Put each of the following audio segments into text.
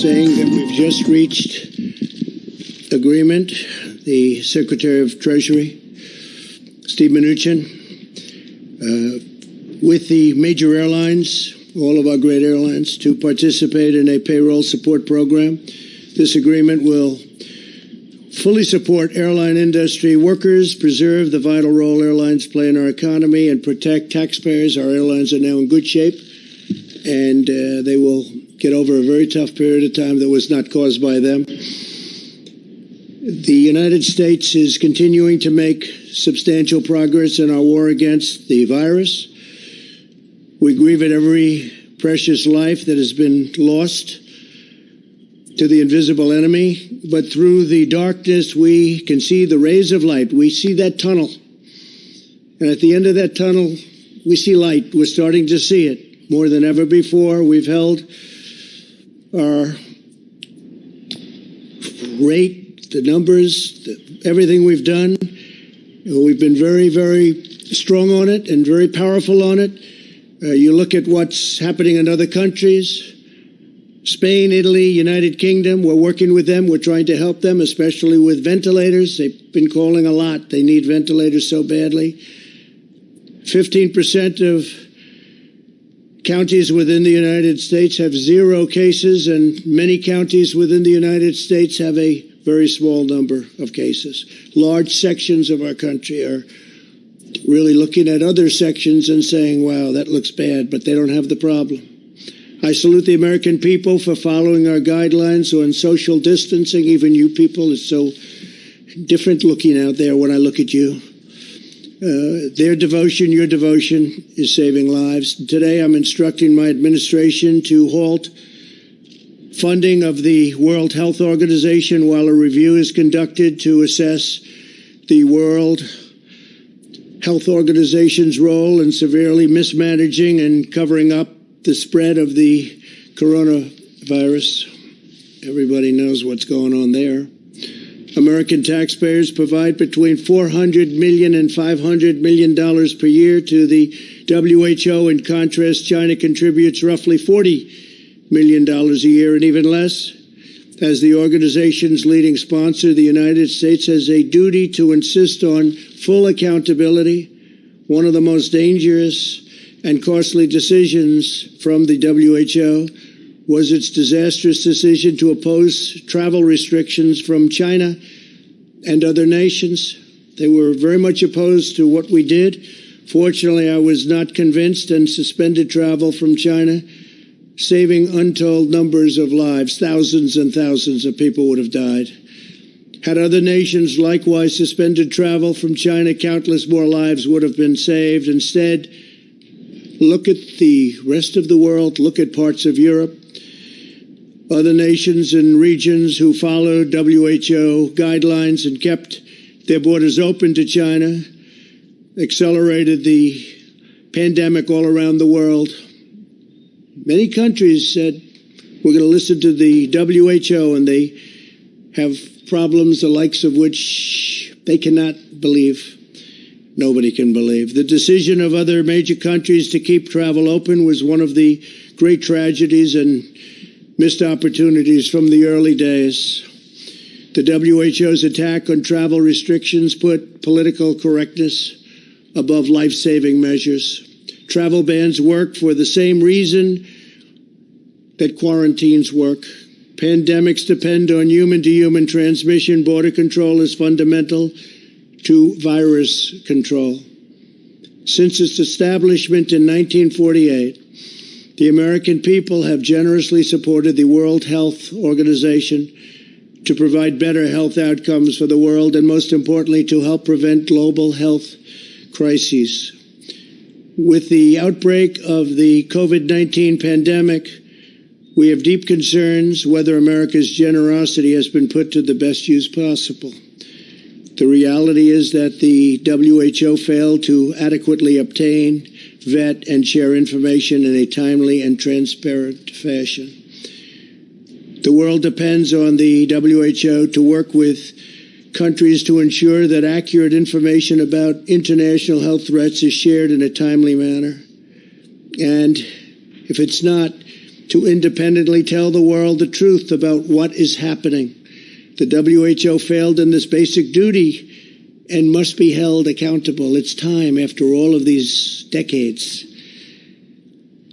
saying that we've just reached agreement. The Secretary of Treasury, Steve Mnuchin, with the major airlines, all of our great airlines, to participate in a payroll support program. This agreement will fully support airline industry workers, preserve the vital role airlines play in our economy, and protect taxpayers. Our airlines are now in good shape, and they will get over a very tough period of time that was not caused by them. The United States is continuing to make substantial progress in our war against the virus. We grieve at every precious life that has been lost to the invisible enemy, but through the darkness we can see the rays of light. We see that tunnel, and at the end of that tunnel we see light. We're starting to see it more than ever before. We've held our rate, the numbers, everything we've done. We've been very, very strong on it and very powerful on it. You look at what's happening in other countries, Spain, Italy, United Kingdom. We're working with them. We're trying to help them, especially with ventilators. They've been calling a lot. They need ventilators so badly. 15% of counties within the United States have 0 cases, and many counties within the United States have a very small number of cases. Large sections of our country are really looking at other sections and saying, wow, that looks bad, but they don't have the problem. I salute the American people for following our guidelines on social distancing. Even you people, it's so different looking out there when I look at you. Their devotion, your devotion, is saving lives. Today I'm instructing my administration to halt funding of the World Health Organization while a review is conducted to assess the World Health Organization's role in severely mismanaging and covering up the spread of the coronavirus. Everybody knows what's going on there. American taxpayers provide between $400 million and $500 million per year to the WHO. In contrast, China contributes roughly $40 million a year, and even less. As the organization's leading sponsor, the United States has a duty to insist on full accountability. One of the most dangerous and costly decisions from the WHO was its disastrous decision to oppose travel restrictions from China and other nations. They were very much opposed to what we did. Fortunately, I was not convinced and suspended travel from China, saving untold numbers of lives. Thousands and thousands of people would have died. Had other nations likewise suspended travel from China, countless more lives would have been saved. Instead, look at the rest of the world. Look at parts of Europe, other nations and regions who followed WHO guidelines and kept their borders open to China, accelerated the pandemic all around the world. Many countries said, we're going to listen to the WHO, and they have problems the likes of which they cannot believe. Nobody can believe. The decision of other major countries to keep travel open was one of the great tragedies and missed opportunities from the early days. The WHO's attack on travel restrictions put political correctness above life-saving measures. Travel bans work for the same reason that quarantines work. Pandemics depend on human-to-human transmission. Border control is fundamental to virus control. Since its establishment in 1948, the American people have generously supported the World Health Organization to provide better health outcomes for the world, and most importantly, to help prevent global health crises. With the outbreak of the COVID-19 pandemic, we have deep concerns whether America's generosity has been put to the best use possible. The reality is that the WHO failed to adequately obtain, vet, and share information in a timely and transparent fashion. The world depends on the WHO to work with countries to ensure that accurate information about international health threats is shared in a timely manner. And if it's not, to independently tell the world the truth about what is happening. The WHO failed in this basic duty and must be held accountable. It's time, after all of these decades.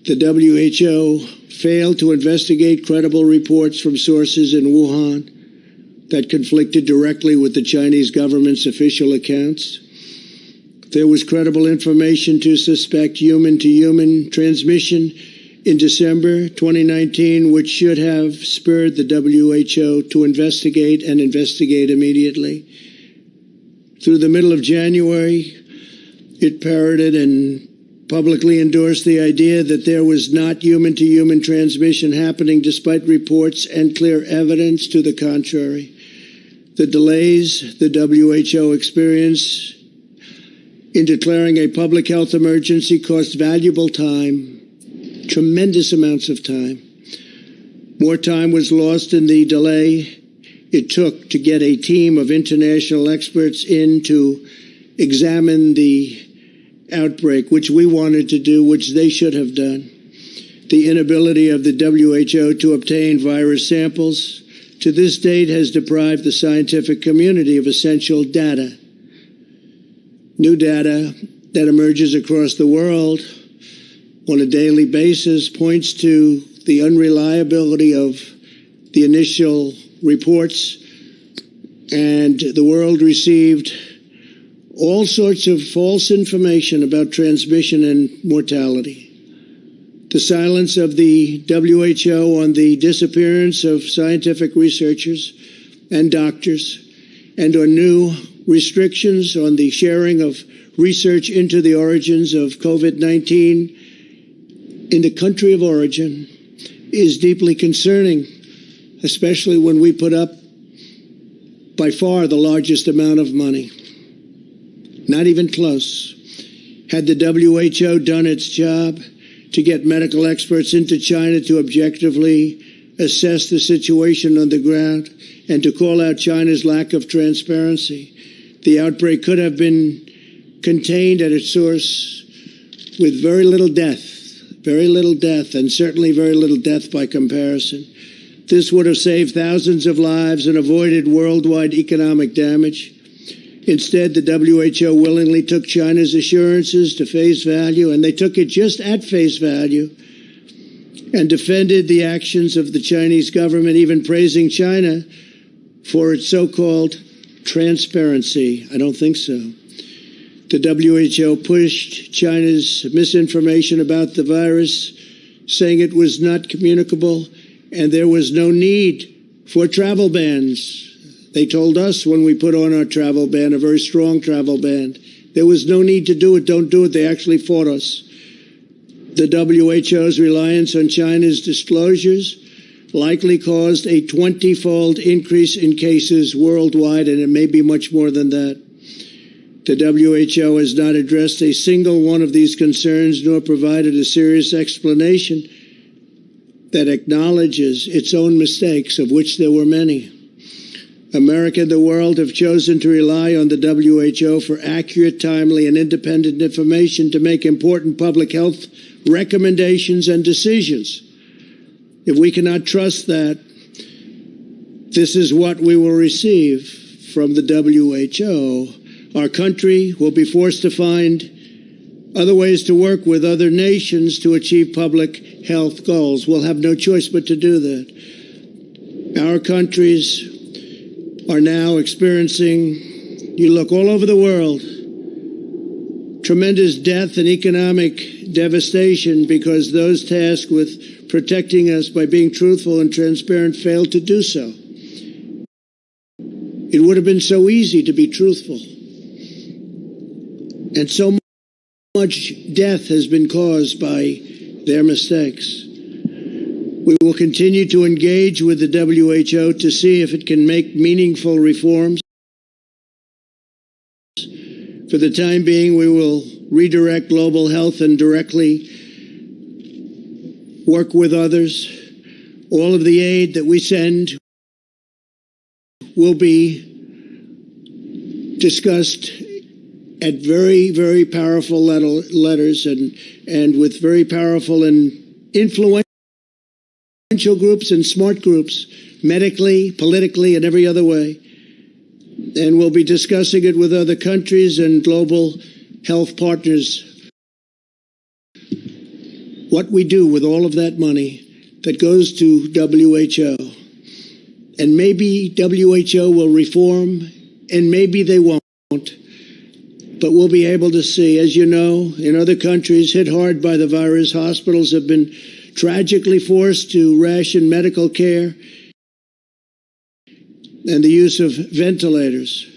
The WHO failed to investigate credible reports from sources in Wuhan that conflicted directly with the Chinese government's official accounts. There was credible information to suspect human-to-human transmission in December 2019, which should have spurred the WHO to investigate and investigate immediately. Through the middle of January, it parroted and publicly endorsed the idea that there was not human-to-human transmission happening, despite reports and clear evidence to the contrary. The delays the WHO experienced in declaring a public health emergency cost valuable time, tremendous amounts of time. More time was lost in the delay it took to get a team of international experts in to examine the outbreak, which we wanted to do, which they should have done. The inability of the WHO to obtain virus samples to this date has deprived the scientific community of essential data. New data that emerges across the world on a daily basis points to the unreliability of the initial reports, and the world received all sorts of false information about transmission and mortality. The silence of the WHO on the disappearance of scientific researchers and doctors, and on new restrictions on the sharing of research into the origins of COVID-19 in the country of origin, is deeply concerning, especially when we put up by far the largest amount of money. Not even close. Had the WHO done its job to get medical experts into China to objectively assess the situation on the ground and to call out China's lack of transparency, the outbreak could have been contained at its source with very little death, and certainly very little death by comparison. This would have saved thousands of lives and avoided worldwide economic damage. Instead, the WHO willingly took China's assurances to face value, and they took it just at face value, and defended the actions of the Chinese government, even praising China for its so-called transparency. I don't think so. The WHO pushed China's misinformation about the virus, saying it was not communicable and there was no need for travel bans. They told us when we put on our travel ban, a very strong travel ban, there was no need to do it, don't do it. They actually fought us. The WHO's reliance on China's disclosures likely caused a 20-fold increase in cases worldwide, and it may be much more than that. The WHO has not addressed a single one of these concerns, nor provided a serious explanation that acknowledges its own mistakes, of which there were many. America and the world have chosen to rely on the WHO for accurate, timely, and independent information to make important public health recommendations and decisions. If we cannot trust that, this is what we will receive from the WHO. Our country will be forced to find other ways to work with other nations to achieve public health goals. We'll have no choice but to do that. Our countries are now experiencing, you look all over the world, tremendous death and economic devastation because those tasked with protecting us by being truthful and transparent failed to do so. It would have been so easy to be truthful. And so much death has been caused by their mistakes. We will continue to engage with the WHO to see if it can make meaningful reforms. For the time being, we will redirect global health and directly work with others. All of the aid that we send will be discussed at very, very powerful letters and with very powerful and influential influential groups and smart groups, medically, politically, and every other way. And we'll be discussing it with other countries and global health partners. What we do with all of that money that goes to WHO. And maybe WHO will reform, and maybe they won't. But we'll be able to see, as you know, in other countries hit hard by the virus, hospitals have been tragically forced to ration medical care and the use of ventilators.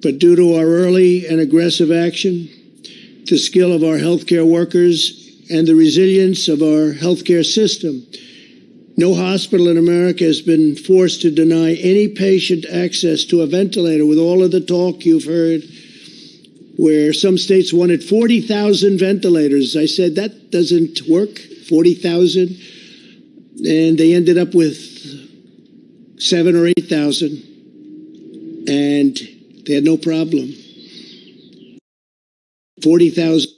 But due to our early and aggressive action, the skill of our healthcare workers, and the resilience of our healthcare system, no hospital in America has been forced to deny any patient access to a ventilator, with all of the talk you've heard, where some states wanted 40,000 ventilators. I said, that doesn't work, 40,000. And they ended up with 7,000 or 8,000. And they had no problem. 40,000.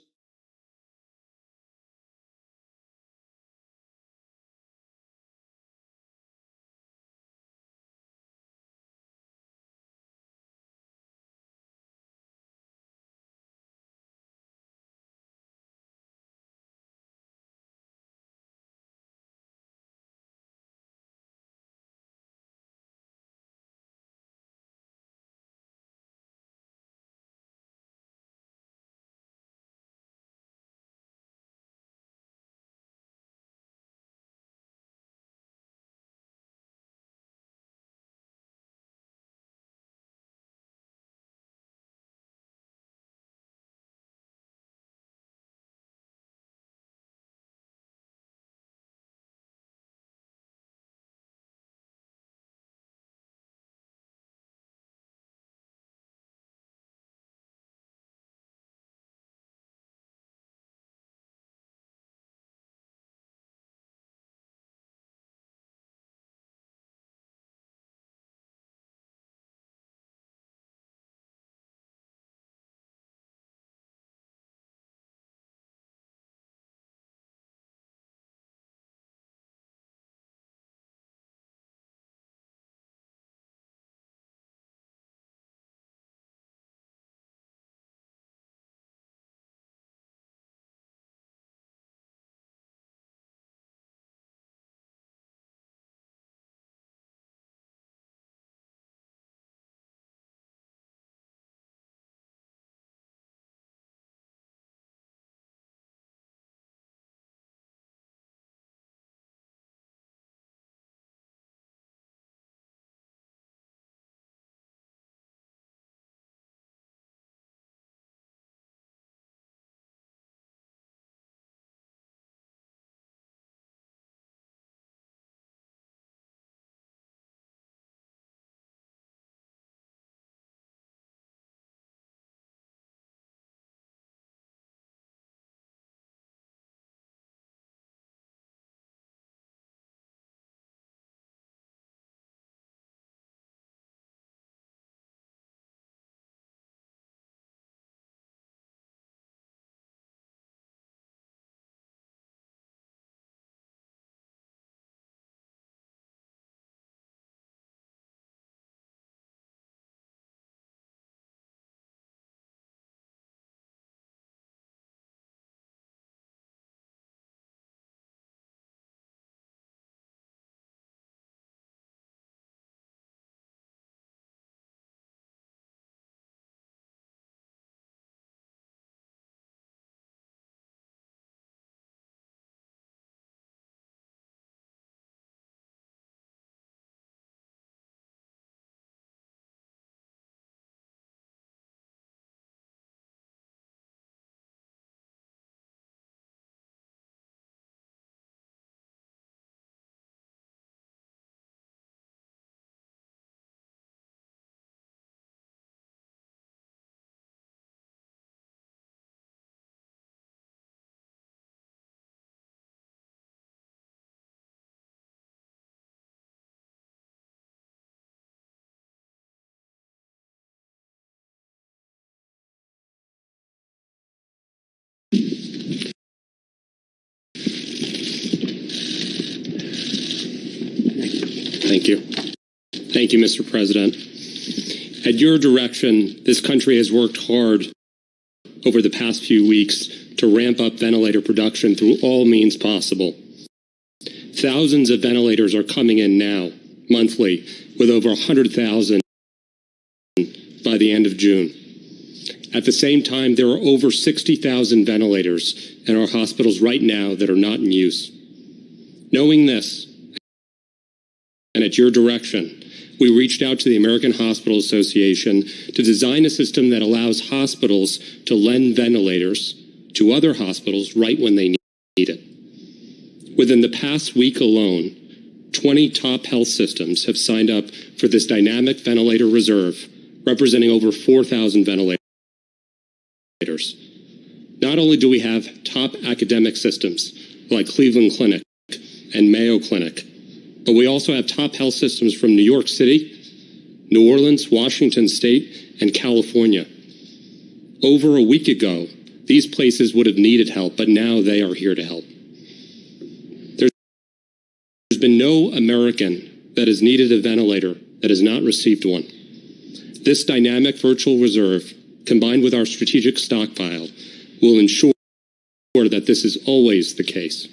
Thank you. Thank you, Mr. President. At your direction, this country has worked hard over the past few weeks to ramp up ventilator production through all means possible. Thousands of ventilators are coming in now, monthly, with over 100,000 by the end of June. At the same time, there are over 60,000 ventilators in our hospitals right now that are not in use. Knowing this, and at your direction, we reached out to the American Hospital Association to design a system that allows hospitals to lend ventilators to other hospitals right when they need it. Within the past week alone, 20 top health systems have signed up for this dynamic ventilator reserve, representing over 4,000 ventilators. Not only do we have top academic systems like Cleveland Clinic and Mayo Clinic, but we also have top health systems from New York City, New Orleans, Washington State, and California. Over a week ago, these places would have needed help, but now they are here to help. There's been no American that has needed a ventilator that has not received one. This dynamic virtual reserve, combined with our strategic stockpile, will ensure that this is always the case.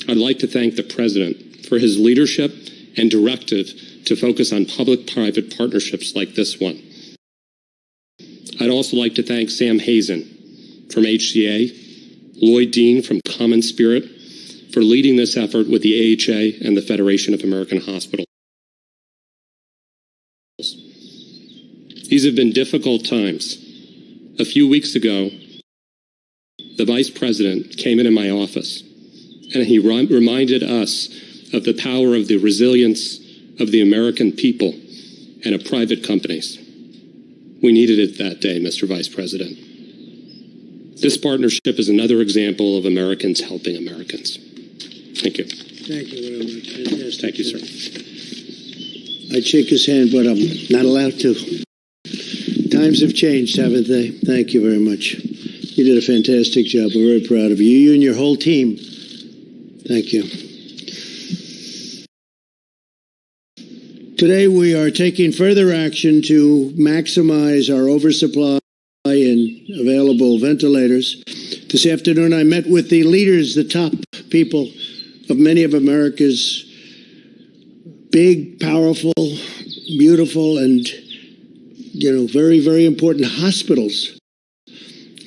I'd like to thank the President for his leadership and directive to focus on public-private partnerships like this one. I'd also like to thank Sam Hazen from HCA, Lloyd Dean from Common Spirit, for leading this effort with the AHA and the Federation of American Hospitals. These have been difficult times. A few weeks ago, the Vice President came into my office and he reminded us of the power of the resilience of the American people and of private companies. We needed it that day, Mr. Vice President. This partnership is another example of Americans helping Americans. Thank you. Thank you very much. Fantastic. Thank you, sir. I'd shake his hand, but I'm not allowed to. Times have changed, haven't they? Thank you very much. You did a fantastic job. We're very proud of you. You and your whole team. Thank you. Today we are taking further action to maximize our oversupply and available ventilators. This afternoon I met with the leaders, the top people of many of America's big, powerful, beautiful, and very, very important hospitals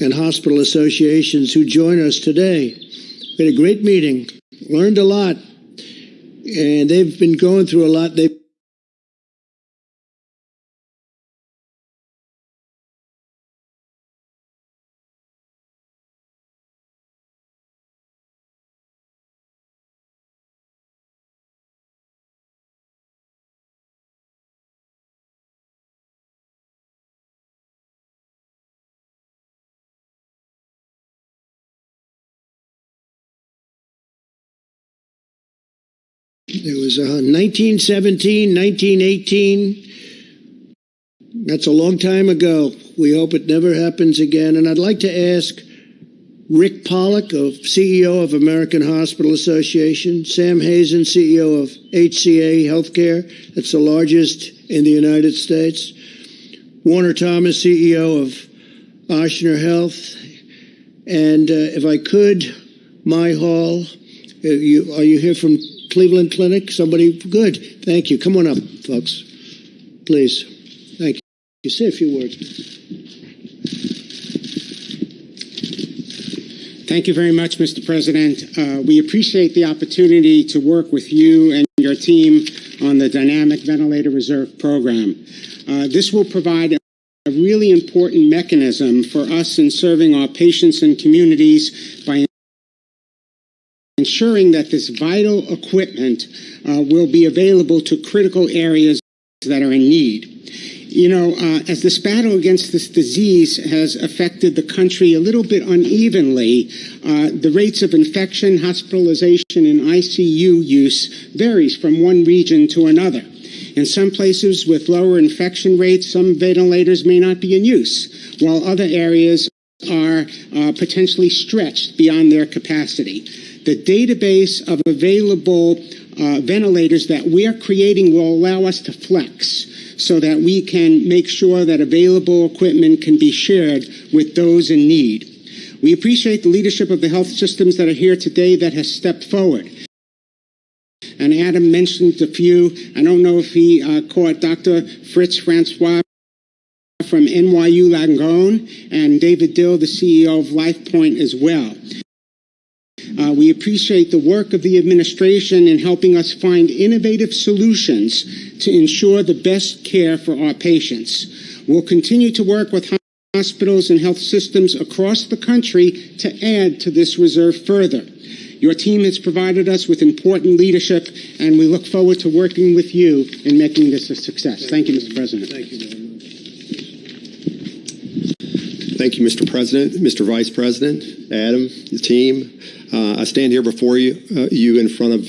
and hospital associations who join us today. We had a great meeting, learned a lot, and they've been going through a lot. It was 1917, 1918. That's a long time ago. We hope it never happens again. And I'd like to ask Rick Pollack, CEO of American Hospital Association, Sam Hazen, CEO of HCA Healthcare, that's the largest in the United States, Warner Thomas, CEO of Ochsner Health, and if I could, My Hall. Are you here from Cleveland Clinic? Somebody? Good. Thank you. Come on up, folks. Please. Thank you. Say a few words. Thank you very much, Mr. President. We appreciate the opportunity to work with you and your team on the Dynamic Ventilator Reserve Program. This will provide a really important mechanism for us in serving our patients and communities by ensuring that this vital equipment will be available to critical areas that are in need. As this battle against this disease has affected the country a little bit unevenly, the rates of infection, hospitalization, and ICU use varies from one region to another. In some places with lower infection rates, some ventilators may not be in use, while other areas are potentially stretched beyond their capacity. The database of available ventilators that we're creating will allow us to flex so that we can make sure that available equipment can be shared with those in need. We appreciate the leadership of the health systems that are here today that has stepped forward. And Adam mentioned a few. I don't know if he caught Dr. Fritz Francois from NYU Langone and David Dill, the CEO of LifePoint as well. We appreciate the work of the administration in helping us find innovative solutions to ensure the best care for our patients. We'll continue to work with hospitals and health systems across the country to add to this reserve further. Your team has provided us with important leadership, and we look forward to working with you in making this a success. Thank you, Mr. President. Thank you very much. Thank you, Mr. President, Mr. Vice President, Adam, the team. I stand here before you in front of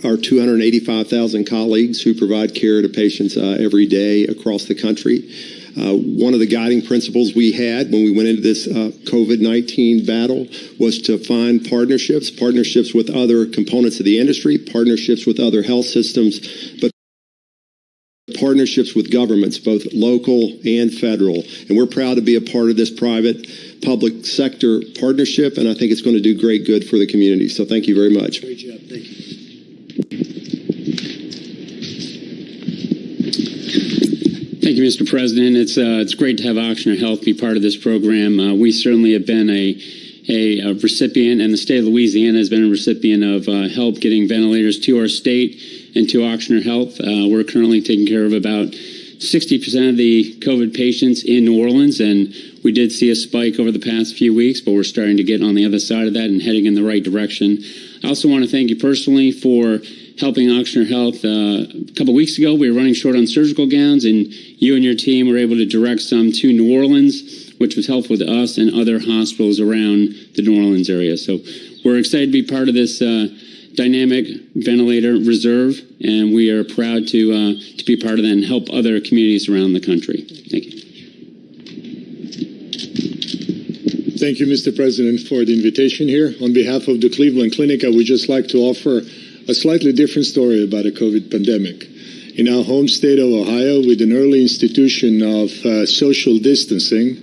our 285,000 colleagues who provide care to patients every day across the country. One of the guiding principles we had when we went into this COVID-19 battle was to find partnerships with other components of the industry, partnerships with other health systems, but partnerships with governments, both local and federal. And we're proud to be a part of this private-public sector partnership, and I think it's going to do great good for the community. So thank you very much. Great job. Thank you. Thank you, Mr. President. It's great to have Ochsner Health be part of this program. We certainly have been a recipient, and the state of Louisiana has been a recipient of help getting ventilators to our state and to Ochsner Health. We're currently taking care of about 60% of the COVID patients in New Orleans, and we did see a spike over the past few weeks, but we're starting to get on the other side of that and heading in the right direction. I also want to thank you personally for helping Ochsner Health. A couple weeks ago, we were running short on surgical gowns, and you and your team were able to direct some to New Orleans, which was helpful to us and other hospitals around the New Orleans area. So we're excited to be part of this dynamic ventilator reserve, and we are proud to be part of that and help other communities around the country. Thank you. Thank you, Mr. President, for the invitation here. On behalf of the Cleveland Clinic, I would just like to offer a slightly different story about the COVID pandemic. In our home state of Ohio, with an early institution of social distancing,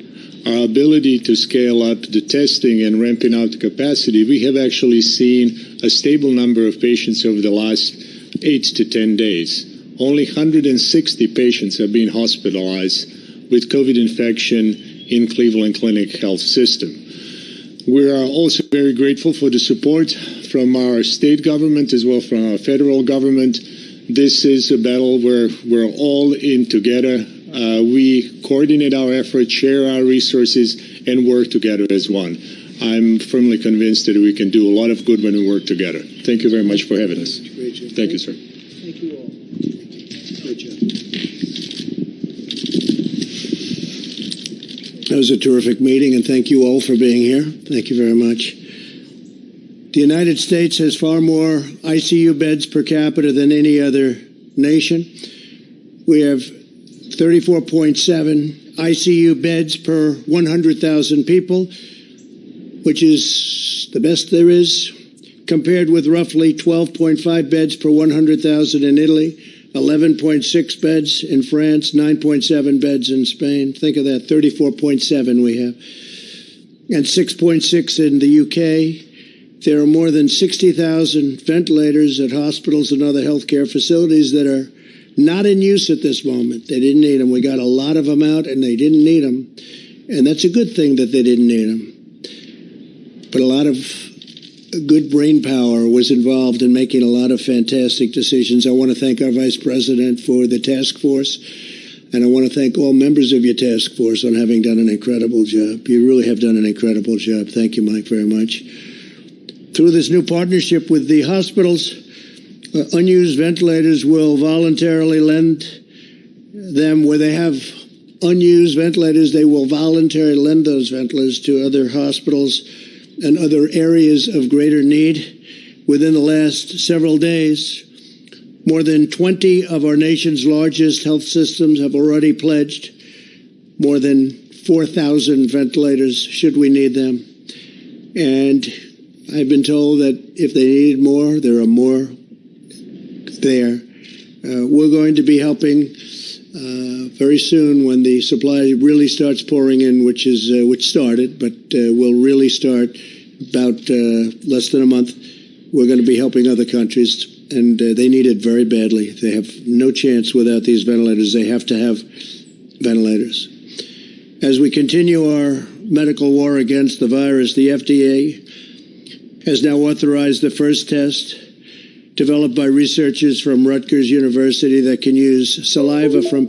our ability to scale up the testing and ramping out the capacity, we have actually seen a stable number of patients over the last 8 to 10 days. Only 160 patients have been hospitalized with COVID infection in Cleveland Clinic Health System. We are also very grateful for the support from our state government as well from our federal government. This is a battle where we're all in together. We coordinate our efforts, share our resources, and work together as one. I'm firmly convinced that we can do a lot of good when we work together. Thank you very much for having us. Thank you, sir. Thank you all. Great job. That was a terrific meeting, and thank you all for being here. Thank you very much. The United States has far more ICU beds per capita than any other nation. We have 34.7 ICU beds per 100,000 people, which is the best there is, compared with roughly 12.5 beds per 100,000 in Italy, 11.6 beds in France, 9.7 beds in Spain. Think of that, 34.7 we have, and 6.6 in the UK. There are more than 60,000 ventilators at hospitals and other healthcare facilities that are not in use at this moment. They didn't need them. We got a lot of them out, and they didn't need them. And that's a good thing that they didn't need them. But a lot of good brain power was involved in making a lot of fantastic decisions. I want to thank our Vice President for the task force, and I want to thank all members of your task force on having done an incredible job. You really have done an incredible job. Thank you, Mike, very much. Through this new partnership with the hospitals, unused ventilators will voluntarily lend them where they have unused ventilators. They will voluntarily lend those ventilators to other hospitals and other areas of greater need. Within the last several days, more than 20 of our nation's largest health systems have already pledged more than 4,000 ventilators should we need them. And I've been told that if they needed more, there are more there. We're going to be helping very soon when the supply really starts pouring in, which started, but will really start about less than a month. We're going to be helping other countries, and they need it very badly. They have no chance without these ventilators. They have to have ventilators. As we continue our medical war against the virus, the FDA has now authorized the first test developed by researchers from Rutgers University that can use saliva from